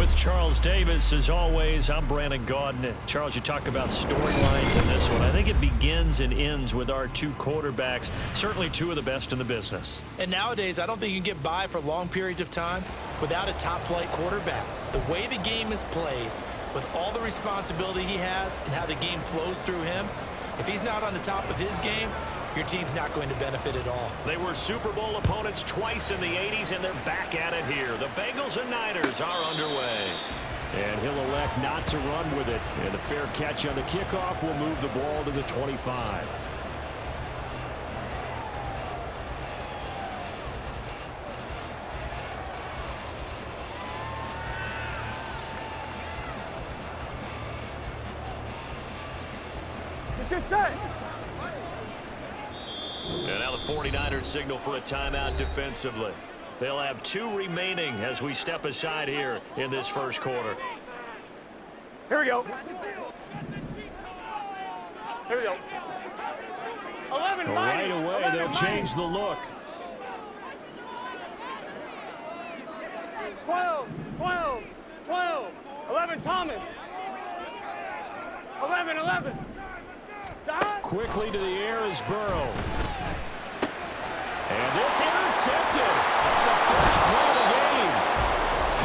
With Charles Davis, as always, I'm Brandon Gaudin. Charles, you talk about storylines in this one. I think it begins and ends with our two quarterbacks, certainly two of the best in the business. And nowadays, I don't think you can get by for long periods of time without a top-flight quarterback. The way the game is played, with all the responsibility he has and how the game flows through him, if he's not on the top of his game, your team's not going to benefit at all. They were Super Bowl opponents twice in the 80s, and they're back at it here. The Bengals and Niners are underway. And he'll elect not to run with it. And the fair catch on the kickoff will move the ball to the 25. It's your set. And now the 49ers signal for a timeout defensively. They'll have two remaining as we step aside here in this first quarter. Here we go. Here we go. 11, right away, 11, they'll change the look. 12, 12, 12. 11, Thomas. 11, 11. Don. Quickly to the air is Burrow. And this intercepted on the first play of the game.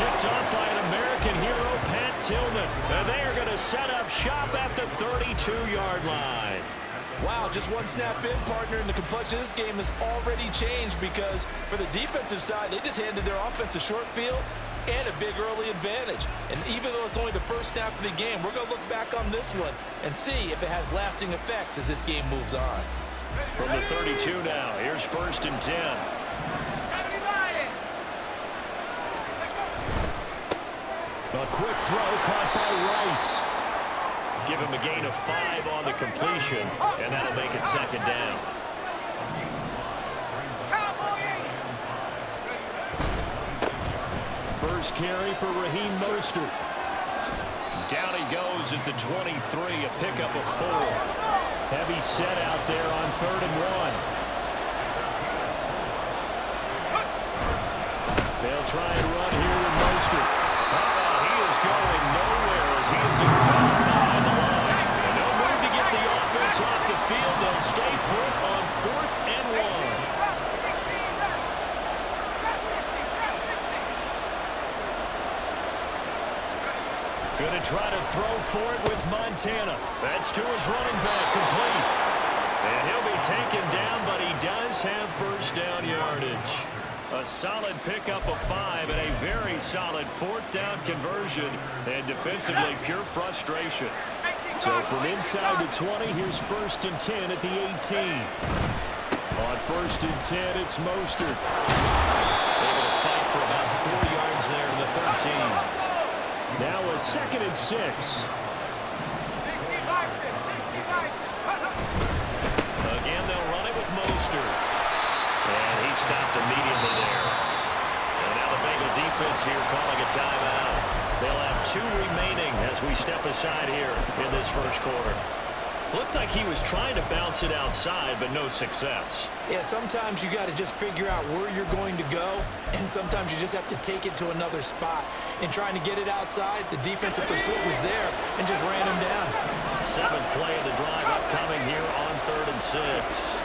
Picked up by an American hero, Pat Tillman. And they are going to set up shop at the 32-yard line. Wow, just one snap in, partner, and the complexion of this game has already changed because for the defensive side, they just handed their offense a short field and a big early advantage. And even though it's only the first snap of the game, we're going to look back on this one and see if it has lasting effects as this game moves on. From the 32 now, here's 1st and 10. A quick throw caught by Rice. Give him a gain of 5 on the completion, and that'll make it 2nd down. First carry for Raheem Mostert. Down he goes at the 23, a pickup of 4. Heavy set out there on 3rd and 1. They'll try and run here with Mostert. He is going nowhere as he is in front behind the line. And no room to get the offense off the field. They'll stay put on 4th and 1. Going to try to throw for it with Montana. That's to his running back, complete. And he'll be taken down, but he does have first down yardage. A solid pickup of 5 and a very solid 4th down conversion. And defensively, pure frustration. So from inside the 20, here's 1st and 10 at the 18. On 1st and 10, it's Mostert. Able to fight for about 4 yards there to the 13. Now a 2nd and 6. Again, they'll run it with Mostert. And he stopped immediately there. And now the Bengal defense here calling a timeout. They'll have 2 remaining as we step aside here in this first quarter. Looked like he was trying to bounce it outside, but no success. Yeah, sometimes you got to just figure out where you're going to go, and sometimes you just have to take it to another spot. In trying to get it outside, the defensive pursuit was there and just ran him down. 7th play of the drive upcoming here on 3rd and 6.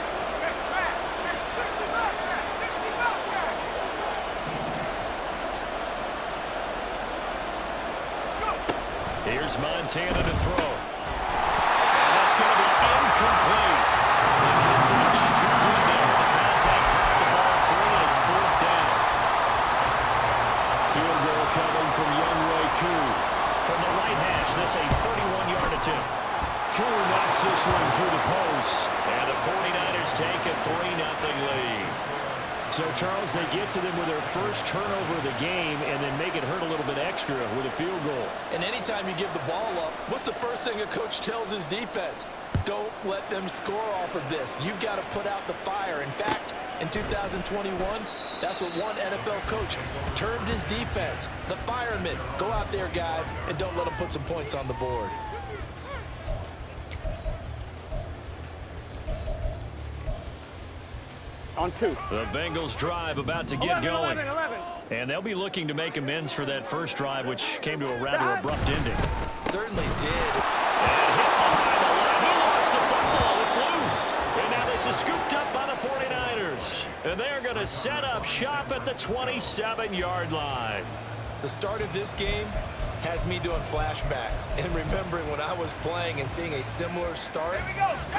Here's Montana to throw. And that's going to be incomplete. The coverage too good there. The contact got the ball free, and it's 4th down. Field goal coming from Younghoe Koo. From the right hash, this a 31-yard attempt. Koo knocks this one through the post. And the 49ers take a 3-0 lead. So, Charles, they get to them with their first turnover of the game and then make it hurt a little bit extra with a field goal. And anytime you give the ball up, what's the first thing a coach tells his defense? Don't let them score off of this. You've got to put out the fire. In fact, in 2021, that's what one NFL coach termed his defense. The firemen. Go out there, guys, and don't let them put some points on the board. On 2. The Bengals drive about to get 11, going. 11, 11. And they'll be looking to make amends for that first drive, which came to a rather abrupt ending. Certainly did. And hit behind the line. He lost the football. It's loose. And now this is scooped up by the 49ers. And they're going to set up shop at the 27-yard line. The start of this game has me doing flashbacks and remembering when I was playing and seeing a similar start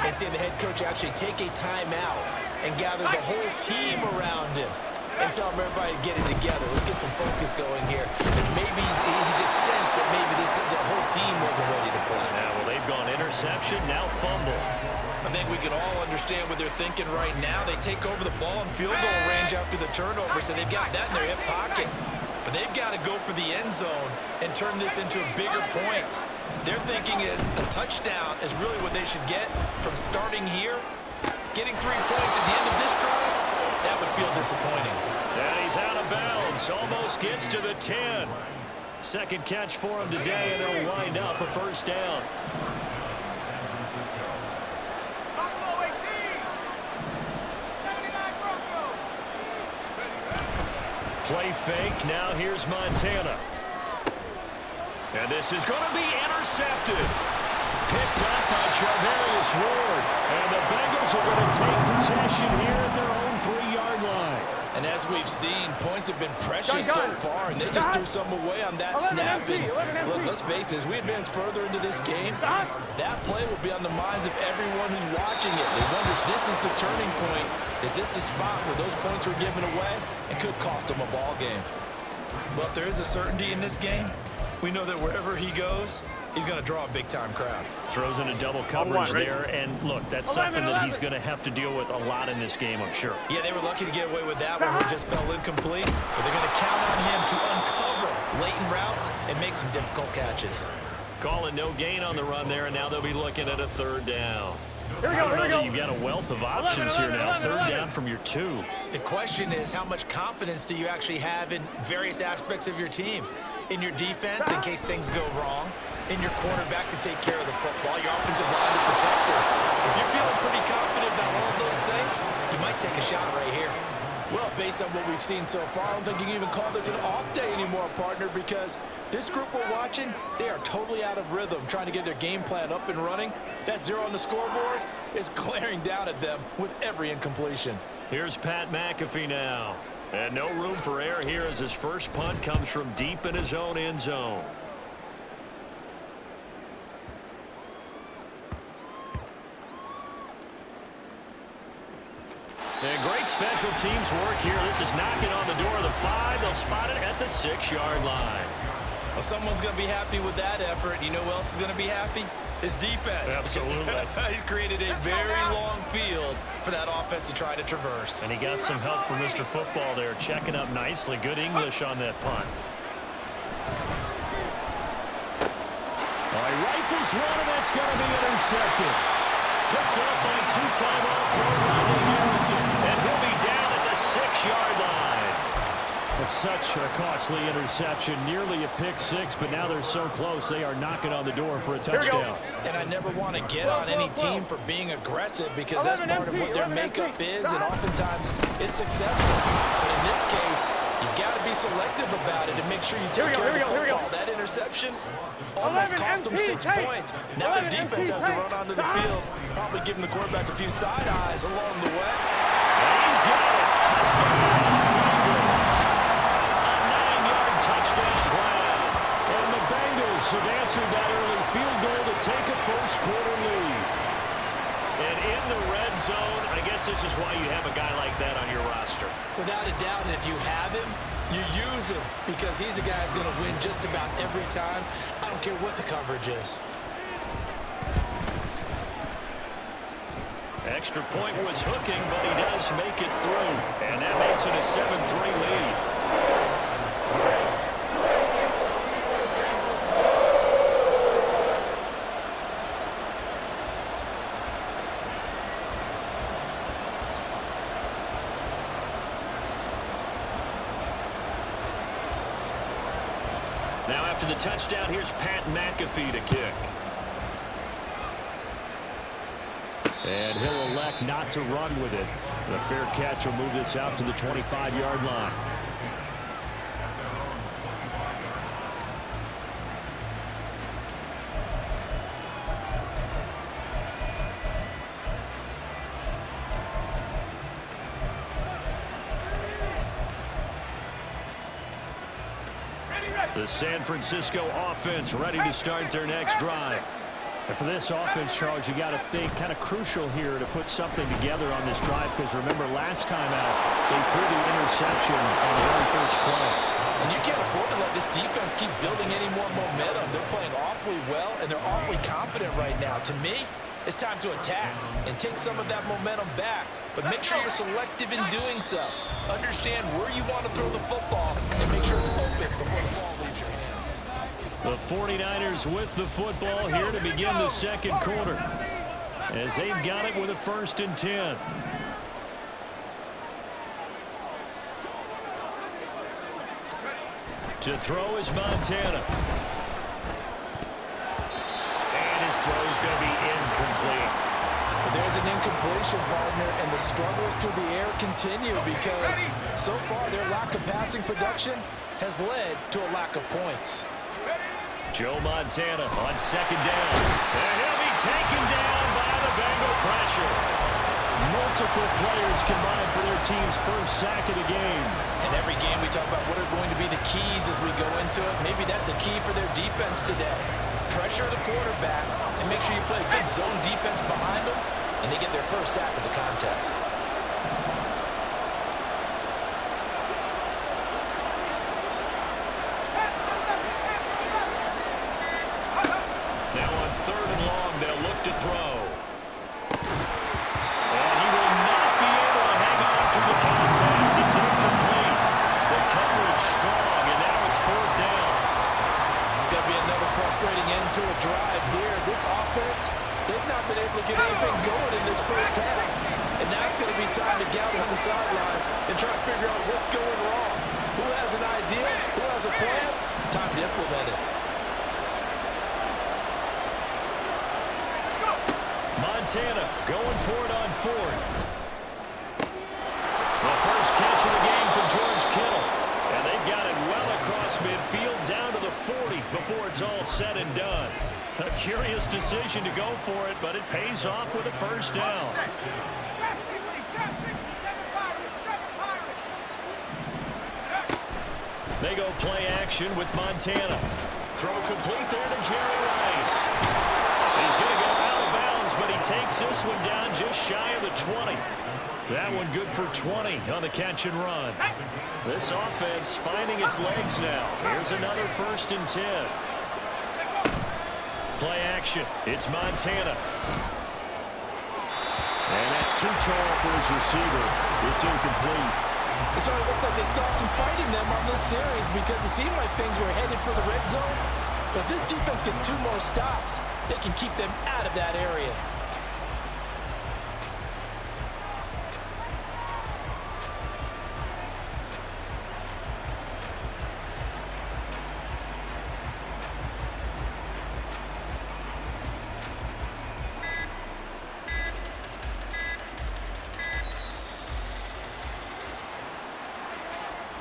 and seeing the head coach actually take a timeout and gather the whole team around him and tell everybody to get it together. Let's get some focus going here. Because maybe he just sensed that maybe the whole team wasn't ready to play. Yeah, well, they've gone interception, now fumble. I think we can all understand what they're thinking right now. They take over the ball in field goal range after the turnover, so they've got that in their hip pocket. But they've got to go for the end zone and turn this into bigger points. Their thinking is a touchdown is really what they should get from starting here. Getting 3 points at the end of this drive, that would feel disappointing. And he's out of bounds. Almost gets to the 10. Second catch for him today, and they'll wind up a first down. Play fake. Now here's Montana. And this is going to be intercepted. Picked up by Charvarius Ward. And the Bengals are going to take possession here at their own 3-yard line. And as we've seen, points have been precious so far, and they just threw some away on that snap. And look, let's face it, as we advance further into this game, that play will be on the minds of everyone who's watching it. They wonder if this is the turning point. Is this the spot where those points were given away and could cost them a ball game? Well, if there is a certainty in this game, we know that wherever he goes, he's going to draw a big-time crowd. Throws in a double coverage there, and look, that's something that he's going to have to deal with a lot in this game, I'm sure. Yeah, they were lucky to get away with that one where it just fell incomplete, but they're going to count on him to uncover latent routes and make some difficult catches. Calling no gain on the run there, and now they'll be looking at a third down. Here we go, here we go. You've got a wealth of options here now. Third down from your 2. The question is, how much confidence do you actually have in various aspects of your team? In your defense, in case things go wrong. In your quarterback to take care of the football. Your offensive line to protect it. If you're feeling pretty confident about all of those things, you might take a shot right here. Well, based on what we've seen so far, I don't think you can even call this an off day anymore, partner, because this group we're watching, they are totally out of rhythm, trying to get their game plan up and running. That 0 on the scoreboard is glaring down at them with every incompletion. Here's Pat McAfee now. And no room for error here as his first punt comes from deep in his own end zone. And great special teams work here. This is knocking on the door of the 5. They'll spot it at the 6-yard line. Well, someone's going to be happy with that effort. You know who else is going to be happy? His defense. Absolutely. He's created a very long field for that offense to try to traverse. And he got some help from Mr. Football there, checking up nicely. Good English on that punt. All right, rifles one, and that's going to be intercepted. Picked up by 2-time All-Pro Rodney Harrison. And he'll be down at the 6-yard line. It's such a costly interception, nearly a pick 6, but now they're so close they are knocking on the door for a touchdown. And I never want to get on any team for being aggressive because that's part of what their makeup is, and oftentimes it's successful. But in this case, you've got to be selective about it and make sure you take care of the football. That interception almost cost them 6 points. Now their defense has to run onto the field, probably giving the quarterback a few side eyes along the way. And he's got it. Touchdown. Touchdown crowd. And the Bengals have answered that early field goal to take a first-quarter lead. And in the red zone, I guess this is why you have a guy like that on your roster. Without a doubt, and if you have him, you use him because he's a guy who's going to win just about every time. I don't care what the coverage is. Extra point was hooking, but he does make it through. And that makes it a 7-3 lead. Now after the touchdown, here's Pat McAfee to kick. And he'll elect not to run with it. The fair catch will move this out to the 25-yard line. The San Francisco offense ready to start their next drive. And for this offense, Charles, you got to think kind of crucial here to put something together on this drive, because remember last time out they threw the interception on the very first play. And you can't afford to let this defense keep building any more momentum. They're playing awfully well, and they're awfully confident right now. To me, it's time to attack and take some of that momentum back. But make sure you're selective in doing so. Understand where you want to throw the football and make sure it's open before the ball leaves your hands. The 49ers with the football here to begin the second quarter, as they've got it with a 1st and 10. To throw is Montana. And his throw is going to be incomplete. There's an incompletion, partner, and the struggles through the air continue because so far their lack of passing production has led to a lack of points. Joe Montana on 2nd down. And he'll be taken down by the Bengal pressure. Multiple players combined for their team's first sack of the game. And every game we talk about what are going to be the keys as we go into it. Maybe that's a key for their defense today. Pressure the quarterback and make sure you play a good zone defense behind them, and they get their first sack of the contest. Now on 3rd and long, they'll look to throw. And he will not be able to hang on through the contact. It's incomplete. The coverage strong, and now it's 4th down. It's going to be another frustrating end to a drive here. This offense, they've not been able to get anything going in this first half. And now it's going to be time to gather on the sideline and try to figure out what's going wrong. Who has an idea? Who has a plan? Time to implement it. Montana going for it on 4th. The first catch of the game for George Kittle. And they've got it well across midfield down to the 40 before it's all said and done. A curious decision to go for it, but it pays off with a 1st down. They go play action with Montana. Throw complete there to Jerry Rice. He's going to go out of bounds, but he takes this one down just shy of the 20. That one good for 20 on the catch and run. This offense finding its legs now. Here's another 1st and 10. Play action. It's Montana. And that's too tall for his receiver. It's incomplete. It sort of looks like they stopped some fighting them on this series because it seemed like things were headed for the red zone. But if this defense gets 2 more stops, they can keep them out of that area.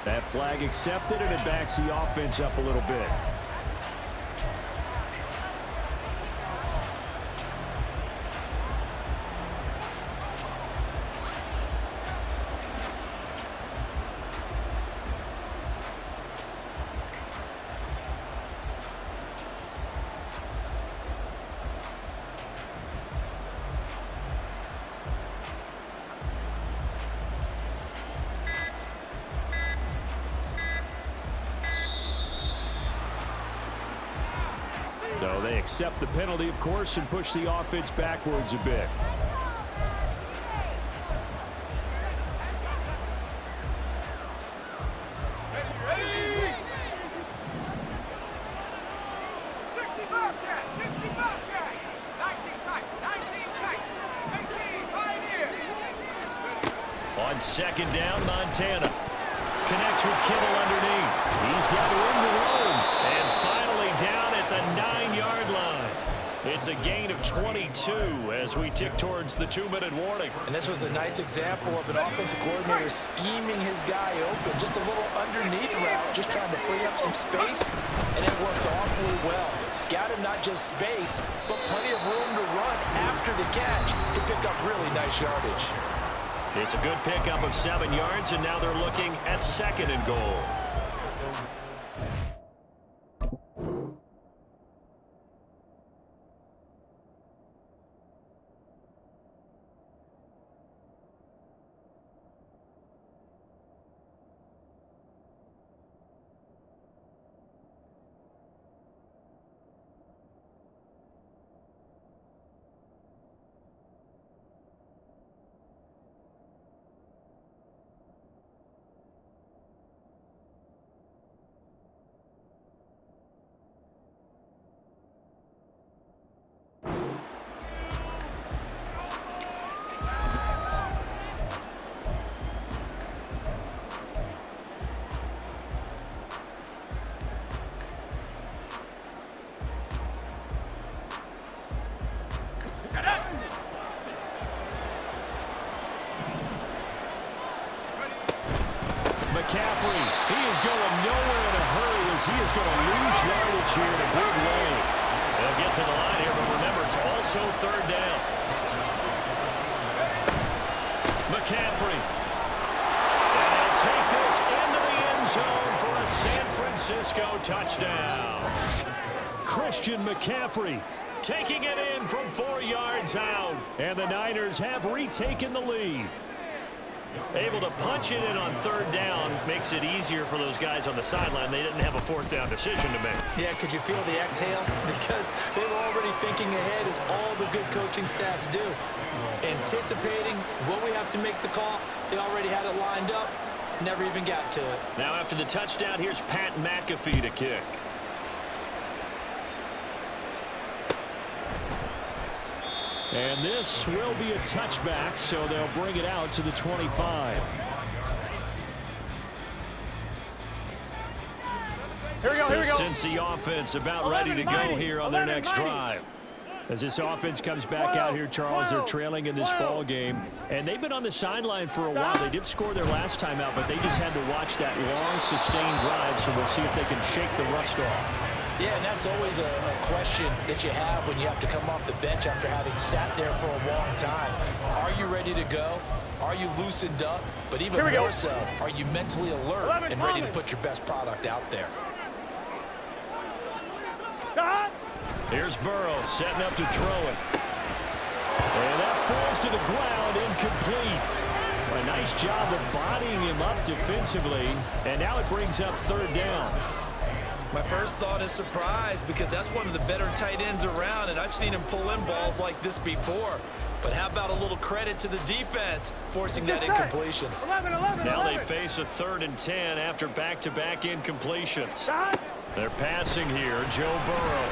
That flag accepted, and it backs the offense up a little bit. So they accept the penalty, of course, and push the offense backwards a bit. On 2nd down, Montana connects with Kittle underneath. He's got room to roam. And finally down at the 9-yard line. It's a gain of 22 as we tick towards the 2-minute warning. And this was a nice example of an offensive coordinator scheming his guy open. Just a little underneath route, just trying to free up some space, and it worked awfully well. Got him not just space, but plenty of room to run after the catch to pick up really nice yardage. It's a good pickup of 7 yards, and now they're looking at 2nd and goal. he is going to lose yardage here in a big way. They'll get to the line here, but remember, it's also third down. McCaffrey. And they'll take this into the end zone for a San Francisco touchdown. Christian McCaffrey Taking it in from 4 yards out. and the Niners have retaken the lead. Able to punch it in on third down makes it easier for those guys on the sideline. They didn't have a fourth down decision to make. Yeah, could you feel the exhale? Because they were already thinking ahead, as all the good coaching staffs do. Anticipating what we have to make the call. They already had it lined up. Never even got to it. Now after the touchdown, here's Pat McAfee to kick. And this will be a touchback, so they'll bring it out to the 25. Here we go, here we The go. Cincy offense about ready to go here on their next drive. As this offense comes back out here, Charles, they're trailing in this ball game. And they've been on the sideline for a while. They did score their last time out, but they just had to watch that long, sustained drive, so we'll see if they can shake the rust off. Yeah, and that's always a question that you have when you have to come off the bench after having sat there for a long time. Are you ready to go? Are you loosened up? But even more so, are you mentally alert and ready to put your best product out there? Here's Burrow setting up to throw it. And that falls to the ground, incomplete. A nice job of bodying him up defensively. And now it brings up third down. My first thought is surprise, because that's one of the better tight ends around, and I've seen him pull in balls like this before. But how about a little credit to the defense forcing that incompletion? 11. Now they face a 3rd and 10 after back-to-back incompletions. They're passing here, Joe Burrow.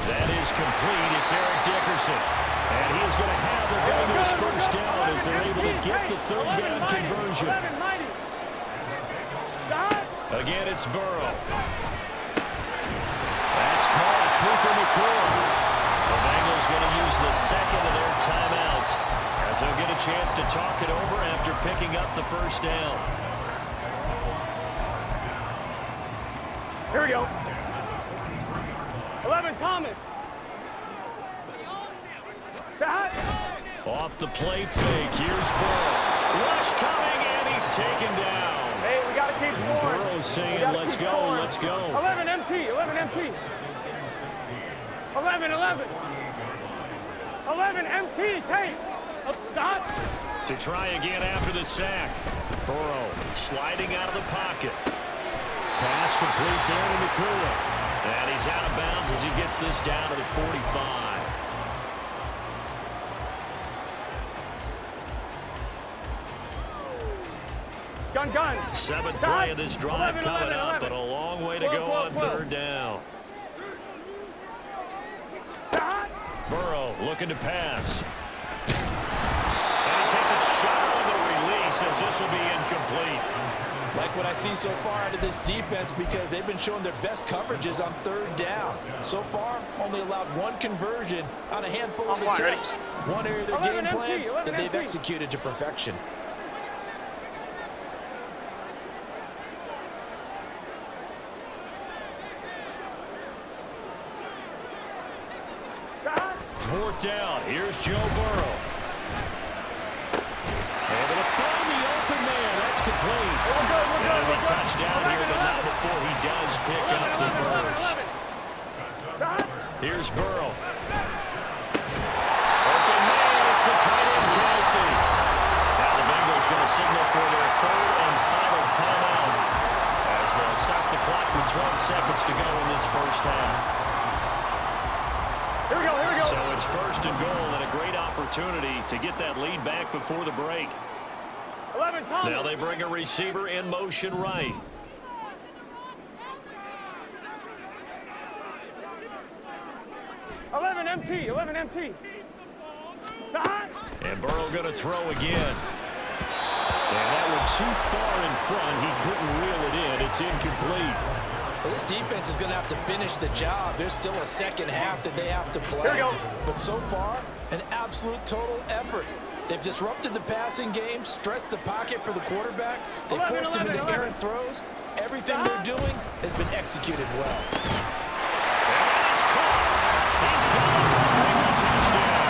That is complete. It's Eric Dickerson. And he is going to have the Bengals first down as they're able to get the third down conversion. Again, it's Burrow. That's caught. Puka Nacua. The Bengals going to use the second of their timeouts as they'll get a chance to talk it over after picking up the first down. Here we go. 11, Thomas. Off the play fake. Here's Burrow. Rush coming, and he's taken down. Hey, we got to keep scoring. Burrow's saying, let's go, let's go. 11 MT. 11 MT, take. Dot. To try again after the sack. Burrow sliding out of the pocket. Pass complete there to Nacua. And he's out of bounds as he gets this down to the 45. Gun. 7th play of this drive coming up, but a long way to go on third down. Burrow looking to pass. And he takes a shot on the release as this will be incomplete. Like what I see so far out of this defense, because they've been showing their best coverages on third down. So far, only allowed one conversion on a handful of attempts. One area of their game plan that they've executed to perfection. Fourth down. Here's Joe Burrow. Able to find the open man. That's complete. And he'll be touched down here, but not before he does pick up the first. Here's Burrow. Open man. It's the tight end, Kelsey. Now the Bengals going to signal for their 3rd and final timeout as they'll stop the clock with 12 seconds to go in this first half. Here we go. So it's 1st and goal and a great opportunity to get that lead back before the break. 11, Thomas. Now they bring a receiver in motion right. Eleven MT. And Burrow going to throw again. And that one too far in front. He couldn't reel it in. It's incomplete. Well, this defense is going to have to finish the job. There's still a second half that they have to play. Here we go. But so far, an absolute total effort. They've disrupted the passing game, stressed the pocket for the quarterback. They forced him into errant throws. Everything they're doing has been executed well. He's caught. He's gone for a big touchdown.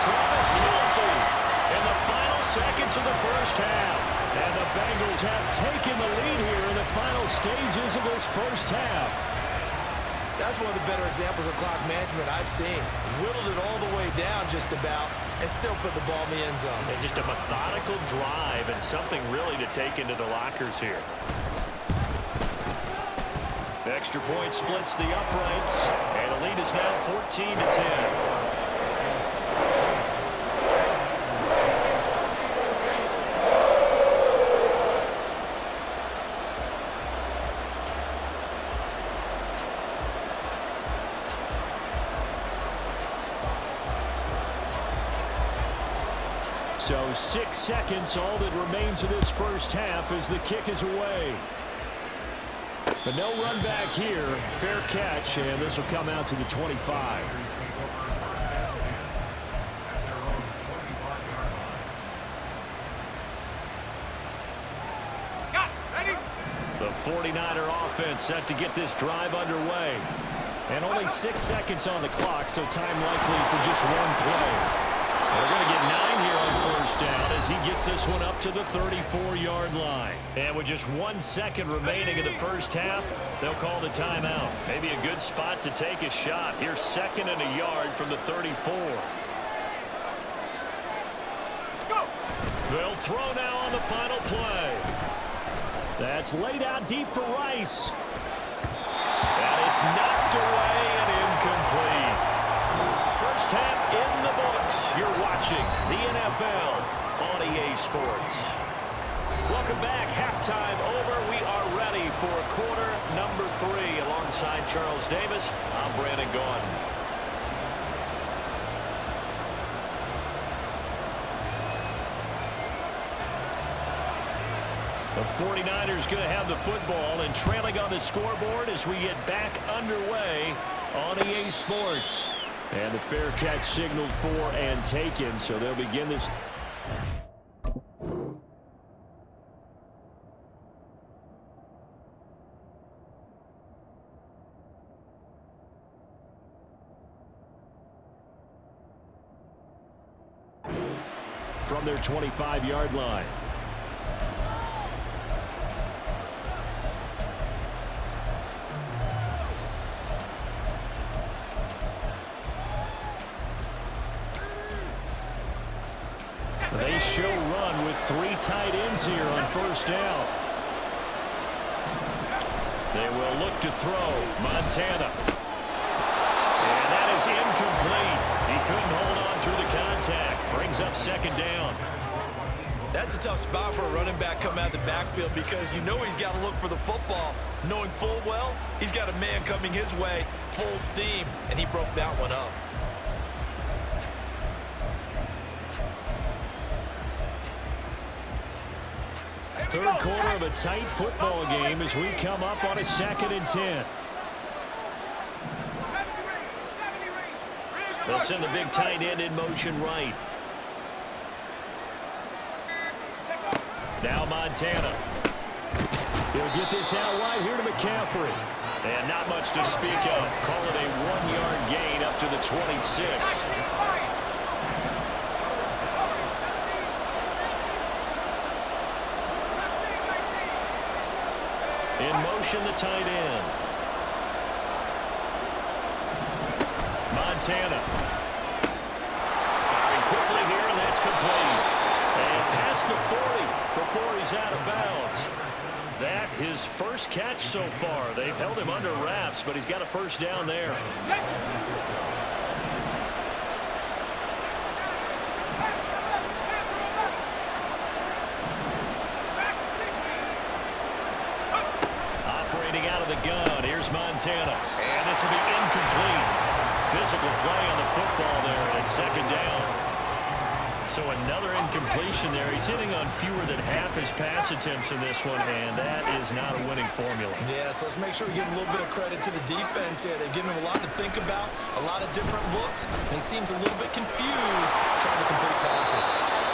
Travis Kelce in the final seconds of the first half. And the Bengals have taken the lead here in the final stages of this first half. That's one of the better examples of clock management I've seen. Whittled it all the way down just about and still put the ball in the end zone. And just a methodical drive and something really to take into the lockers here. The extra point splits the uprights, and the lead is now 14-10. So 6 seconds, all that remains of this first half as the kick is away. But no run back here. Fair catch, and this will come out to the 25. The 49er offense set to get this drive underway. And only 6 seconds on the clock, so time likely for just one play. We're going to get 9 here on first down as he gets this one up to the 34-yard line. And with just 1 second remaining in the first half, they'll call the timeout. Maybe a good spot to take a shot. Here's 2nd and a yard from the 34. Let's go. They'll throw now on the final play. That's laid out deep for Rice. And it's knocked away and incomplete. First half in the books. You're watching the NFL on EA Sports. Welcome back. Halftime over. We are ready for quarter number 3. Alongside Charles Davis, I'm Brandon Gaudin. The 49ers going to have the football and trailing on the scoreboard as we get back underway on EA Sports. And the fair catch signaled for and taken, so they'll begin this. From their 25-yard line. They show run with 3 tight ends here on first down. They will look to throw. Montana. And that is incomplete. He couldn't hold on through the contact. Brings up 2nd down. That's a tough spot for a running back coming out of the backfield because you know he's got to look for the football, knowing full well he's got a man coming his way full steam, and he broke that one up. Third quarter of a tight football game as we come up on a 2nd and 10. They'll send the big tight end in motion right. Now Montana. He'll get this out wide here to McCaffrey. And not much to speak of. Call it a 1-yard gain up to the 26. In motion, the tight end. Montana. Firing quickly here, and that's complete. And past the 40 before he's out of bounds. That his first catch so far. They've held him under wraps, but he's got a first down there. Operating out of the gun. Here's Montana. And this will be incomplete. Physical play on the football there, and it's 2nd down. So another incompletion there. He's hitting on fewer than half his pass attempts in this one, and that is not a winning formula. Yeah, so let's make sure we give a little bit of credit to the defense here. They've given him a lot to think about, a lot of different looks, and he seems a little bit confused trying to complete passes.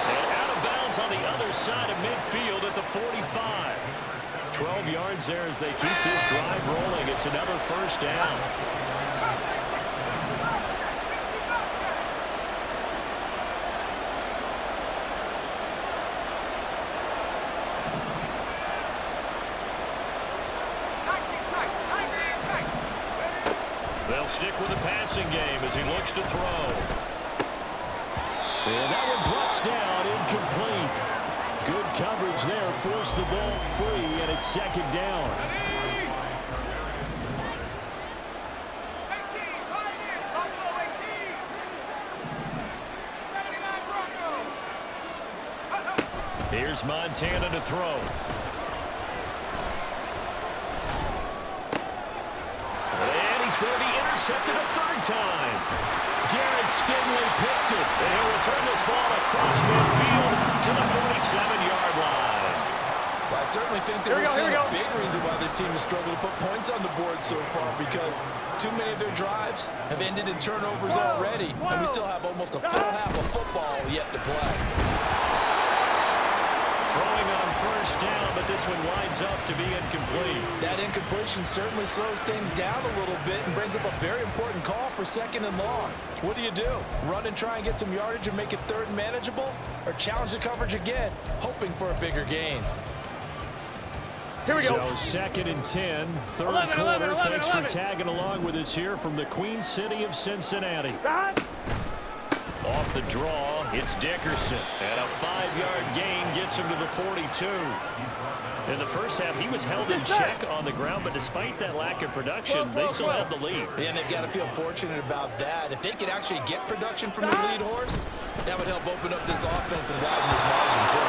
And out of bounds on the other side of midfield at the 45. 12 yards there as they keep this drive rolling. It's another first down. They'll stick with the passing game as he looks to throw. And that one drops down, incomplete. Good coverage there, forced the ball free, and it's second down. Here's Montana to throw. And he's going to be intercepted a third time. Darren Stingley picks it, and he'll return this ball across midfield to the 47-yard line. Well, I certainly think that we're seeing a big reason why this team has struggled to put points on the board so far, because too many of their drives have ended in turnovers already, and we still have almost a full half of football yet to play. Throwing on first down, but this one winds up to be incomplete. That incompletion certainly slows things down a little bit and brings up a very important call for second and long. What do? Run and try and get some yardage and make it third and manageable, or challenge the coverage again, hoping for a bigger gain? Here we go. So second and 10, third quarter. Thanks for tagging along with us here from the Queen City of Cincinnati. Off the draw, it's Dickerson. And a 5-yard gain gets him to the 42. In the first half, he was held in check on the ground, but despite that lack of production, they still had the lead. Yeah, and they've got to feel fortunate about that. If they could actually get production from their lead horse, that would help open up this offense and widen this margin, too.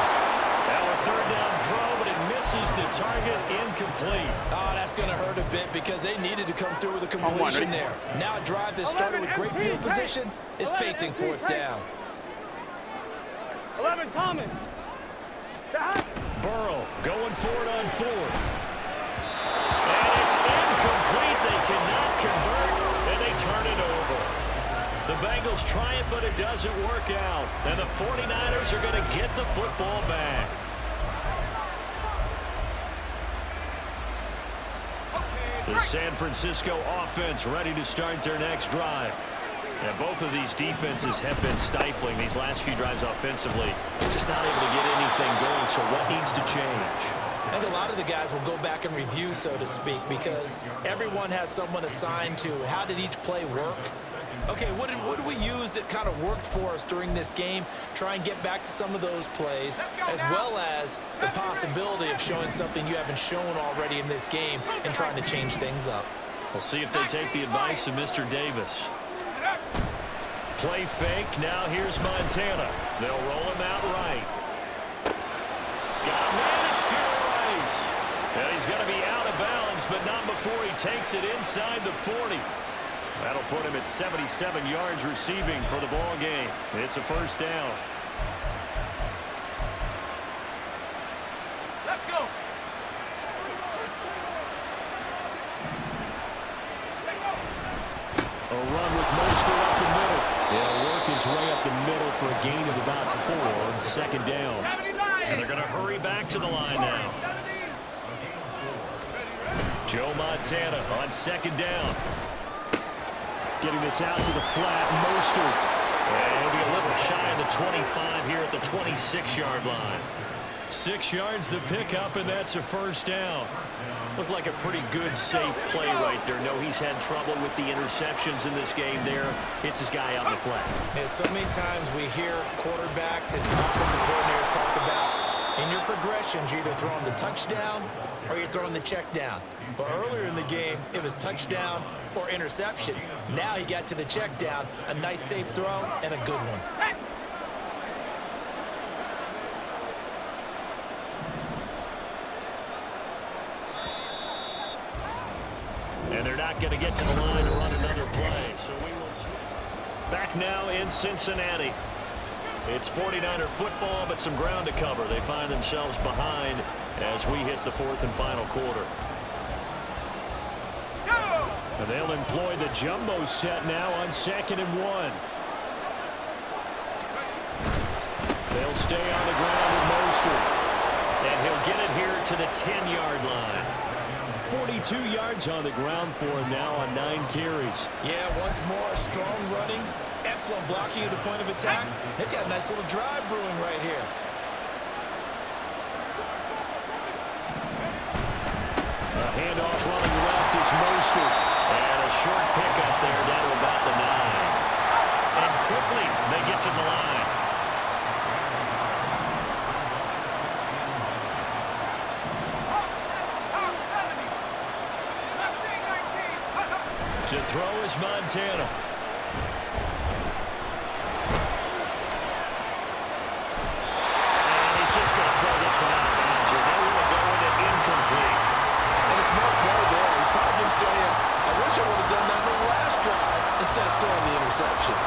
Now a third down throw, but it misses the target, incomplete. Oh, that's going to hurt a bit because they needed to come through with a completion there. Now a drive that started with great field position is facing fourth down. 11, Thomas. Burrow going for it on fourth. And it's incomplete. They cannot convert, and they turn it over. The Bengals try it, but it doesn't work out. And the 49ers are going to get the football back. The San Francisco offense ready to start their next drive. And both of these defenses have been stifling these last few drives offensively. Just not able to get anything going, so what needs to change? I think a lot of the guys will go back and review, so to speak, because everyone has someone assigned to how did each play work. Okay, what did we use that kind of worked for us during this game? Try and get back to some of those plays, as well as the possibility of showing something you haven't shown already in this game and trying to change things up. We'll see if they take the advice of Mr. Davis. Play fake. Now here's Montana. They'll roll him out right. Got him there. It's Jerry Rice. And he's going to be out of bounds, but not before he takes it inside the 40. That'll put him at 77 yards receiving for the ball game. It's a first down. Let's go. A run with Mostert up the middle. He'll work his way up the middle for a gain of about 4. Second down. And they're going to hurry back to the line now. Joe Montana on second down. Getting this out to the flat, Mostert. And he'll be a little shy of the 25 here at the 26-yard line. 6 yards the pickup, and that's a first down. Looked like a pretty good, safe play right there. No, he's had trouble with the interceptions in this game there. It's his guy out in the flat. Yeah, so many times we hear quarterbacks and offensive coordinators talk about in your progressions, you're either throwing the touchdown or you're throwing the check down. But earlier in the game, it was touchdown or interception. Now he got to the check down, a nice safe throw and a good one. And they're not going to get to the line to run another play. So we will switch. Back now in Cincinnati. It's 49er football, but some ground to cover. They find themselves behind as we hit the fourth and final quarter. And they'll employ the jumbo set now on 2nd and 1. They'll stay on the ground with Mostert. And he'll get it here to the 10-yard line. 42 yards on the ground for him now on 9 carries. Yeah, once more, strong running, excellent blocking at the point of attack. They've got a nice little drive brewing right here. A handoff running left is Mostert. And a short pickup there down to about the 9. And quickly they get to the line. To throw is Montana. And he's just going to throw this one out of bounds here. They want to go with it incomplete. And a smart play there. He's probably been saying, I wish I would have done that in the last drive instead of throwing the interception.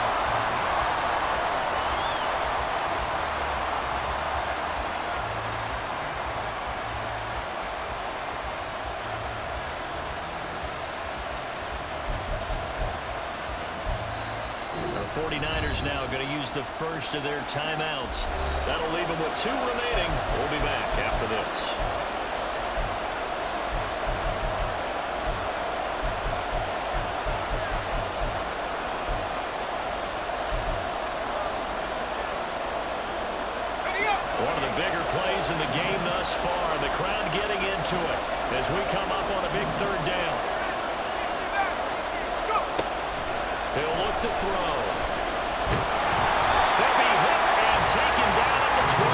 The 49ers now going to use the first of their timeouts. That'll leave them with 2 remaining. We'll be back after this. One of the bigger plays in the game thus far. The crowd getting into it as we come up on a big 3rd down. He'll look to throw. They'll be hit and taken down at the 20.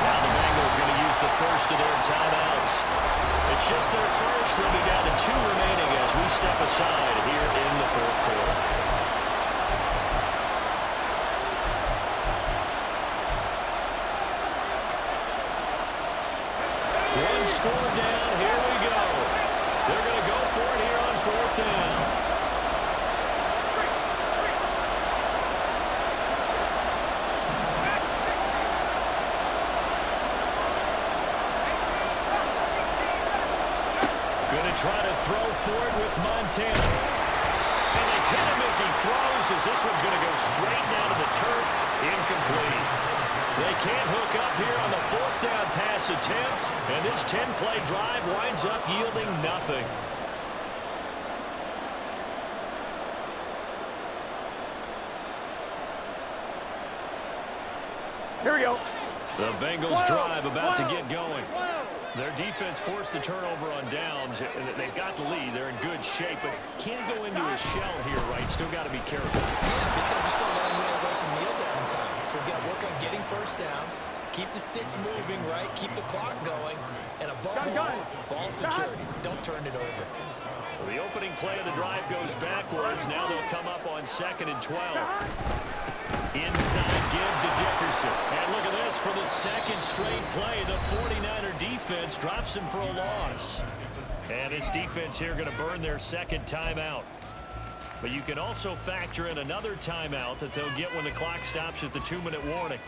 Now the Bengals going to use the first of their timeouts. It's just their first. They'll be down to 2 remaining as we step aside here in the 4th quarter. One score down. Here we go. They're going to go for it here on 4th down. Going to try to throw for it with Montana. And they hit him as he throws, as this one's going to go straight down to the turf. Incomplete. They can't hook up here on the 4th down pass attempt, and this 10-play drive winds up yielding nothing. Here we go. The Bengals drive about to get going. Their defense forced the turnover on downs. They've got the lead. They're in good shape, but can't go into a shell here, right? Still got to be careful. Yeah, because they're so long way away from kneel down time. So they've got to work on getting first downs, keep the sticks moving, right? Keep the clock going, and above all, ball security. Don't turn it over. So the opening play of the drive goes backwards. Now they'll come up on 2nd and 12. Inside give to Dickerson. And look at this for the 2nd straight play. The 49er defense drops him for a loss. And this defense here going to burn their 2nd timeout. But you can also factor in another timeout that they'll get when the clock stops at the 2-minute warning.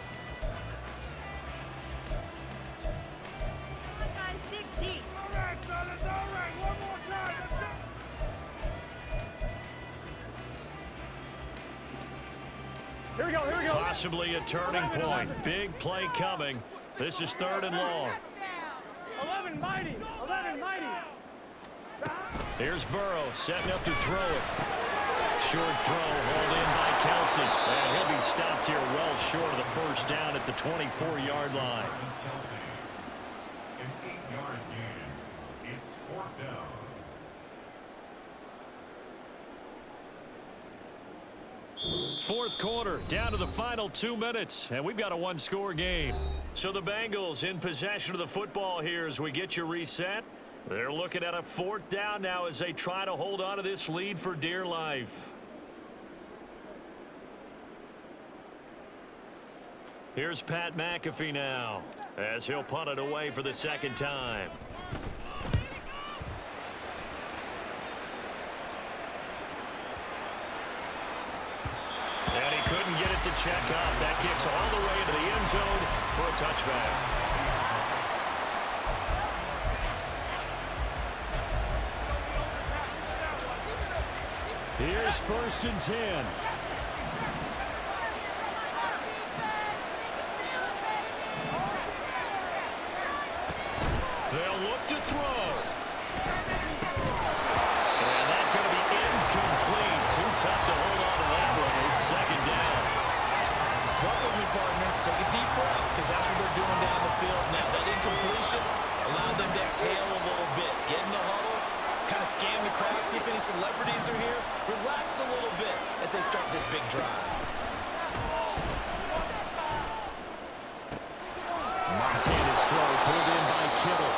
Guys, dig deep. All right, fellas, all right. One more time. Let's go. Here we go, here we go. Possibly a turning point. Big play coming. This is 3rd and long. 11 mighty. 11 mighty. Here's Burrow setting up to throw it. Short throw hauled in by Kelsey. And he'll be stopped here well short of the 1st down at the 24-yard line. An 8-yard gain. It's 4th down. Fourth quarter, down to the final 2 minutes, and we've got a 1-score game. So the Bengals in possession of the football here as we get you reset. They're looking at a 4th down now as they try to hold on to this lead for dear life. Here's Pat McAfee now as he'll punt it away for the 2nd time. And he couldn't get it to check up. That kicks all the way into the end zone for a touchback. Here's 1st and 10. scan the crowd, see if any celebrities are here. Relax a little bit as they start this big drive. Montana's throw pulled in by Kittle.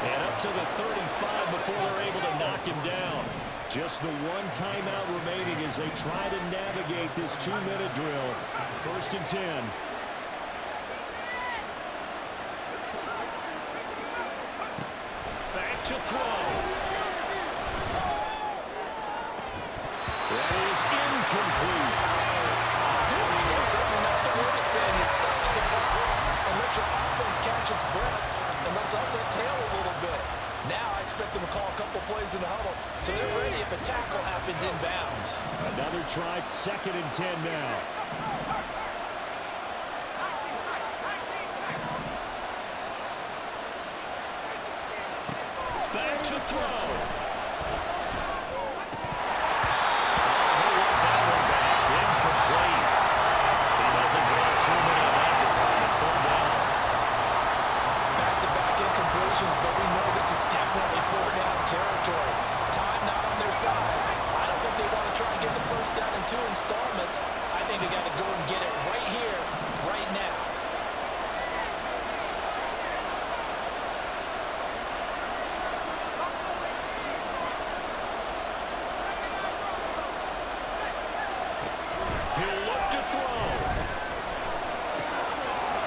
And up to the 35 before they're able to knock him down. Just the one timeout remaining as they try to navigate this 2-minute drill. 1st and 10. Back to throw. That is incomplete. Certainly not the worst thing. It stops the clock and lets your offense catch its breath and lets us exhale a little bit. Now I expect them to call a couple plays in the huddle so they're ready if a tackle happens inbounds. Another try, 2nd and 10 now. Back to throw. Incomplete. He doesn't drop too many in that department. 4th down. Back-to-back incompletions, but we know this is definitely 4th down territory. Time not on their side. I don't think they want to try and get the 1st down in 2 installments. I think they got to go and get it right here, right now. He'll look to throw.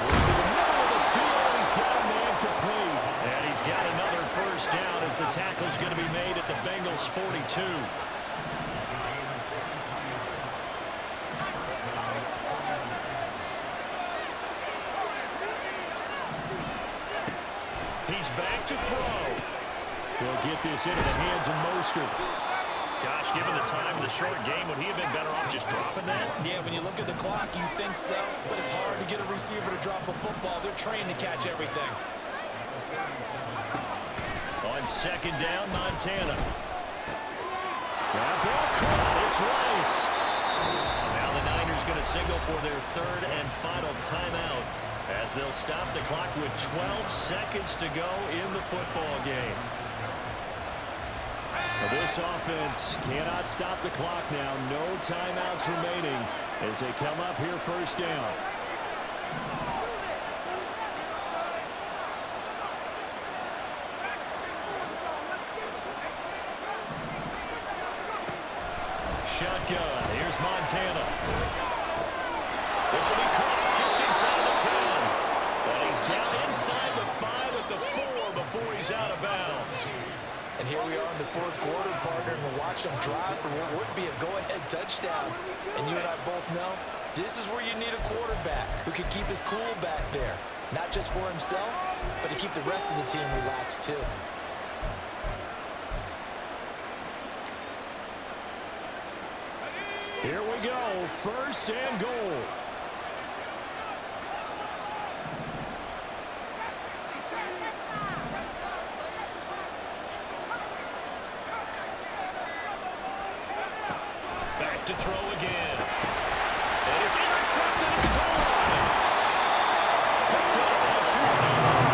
Into the middle of the field, and he's got a man complete. And he's got another 1st down as the tackle's going to be made at the Bengals' 42. He's back to throw. He'll get this into the hands of Mostert. Gosh, given the time of the short game, would he have been better off just dropping that? Yeah, when you look at the clock, you think so, but it's hard to get a receiver to drop a football. They're trained to catch everything. On 2nd down, Montana. That ball caught. It's Rice. Now the Niners going to signal for their 3rd and final timeout as they'll stop the clock with 12 seconds to go in the football game. Well, this offense cannot stop the clock now. No timeouts remaining as they come up here 1st down. Shotgun. Here's Montana. This will be caught just inside the 10. But he's down inside the 5 at the 4 before he's out of bounds. And here we are in the 4th quarter, partner, and we'll watch them drive for what would be a go-ahead touchdown. And you and I both know this is where you need a quarterback who can keep his cool back there. Not just for himself, but to keep the rest of the team relaxed too. Here we go, 1st and goal. Back to throw again. And it's intercepted at the goal line. Picked up by 2 times.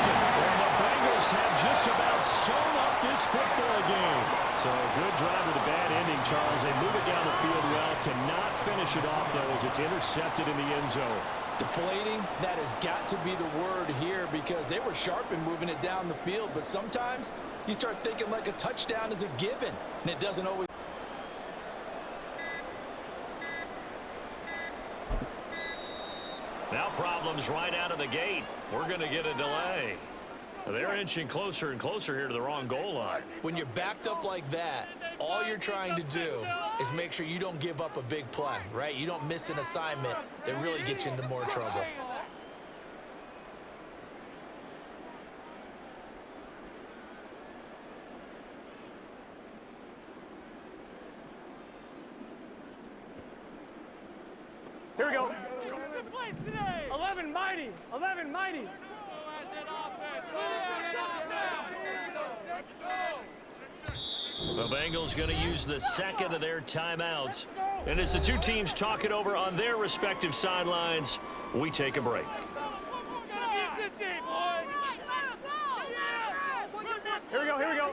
And the Bengals have just about sewn up this football game. So a good drive with a bad ending, Charles. They move it down the field well. Cannot finish it off, though, as it's intercepted in the end zone. Deflating, that has got to be the word here because they were sharp in moving it down the field. But sometimes you start thinking like a touchdown is a given, and it doesn't always. Now problems right out of the gate. We're going to get a delay. They're inching closer and closer here to the wrong goal line. When you're backed up like that, all you're trying to do is make sure you don't give up a big play, right? You don't miss an assignment that really gets you into more trouble. Here we go. 11 mighty. 11 mighty. The Bengals going to use the 2nd of their timeouts. And as the two teams talk it over on their respective sidelines, we take a break. Here we go. Here we go.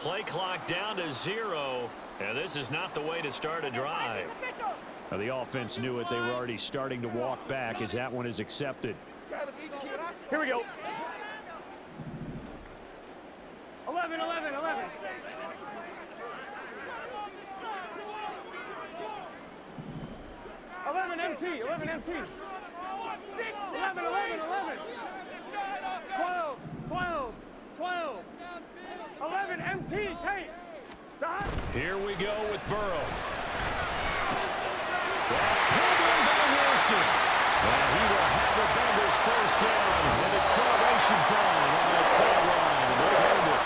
Play clock down to 0, and this is not the way to start a drive. Now, the offense knew it. They were already starting to walk back as that one is accepted. Here we go. 11, 11, 11. 11 MT, 11 MT. 11, 11, 11. 12, 12, 12. 11 MT, tape. Here we go with Burrow. That's pulled in by Wilson. And he will have the Bengals first down. And it's celebration time on that sideline. And they've earned it.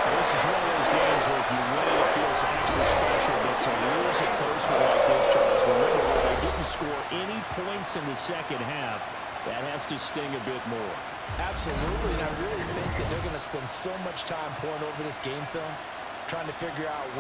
This is one of those games where if you win, it feels extra special. But to lose a close one like this, Charles, remember where they didn't score any points in the second half, that has to sting a bit more. Absolutely, and I really think that they're going to spend so much time pouring over this game film, trying to figure out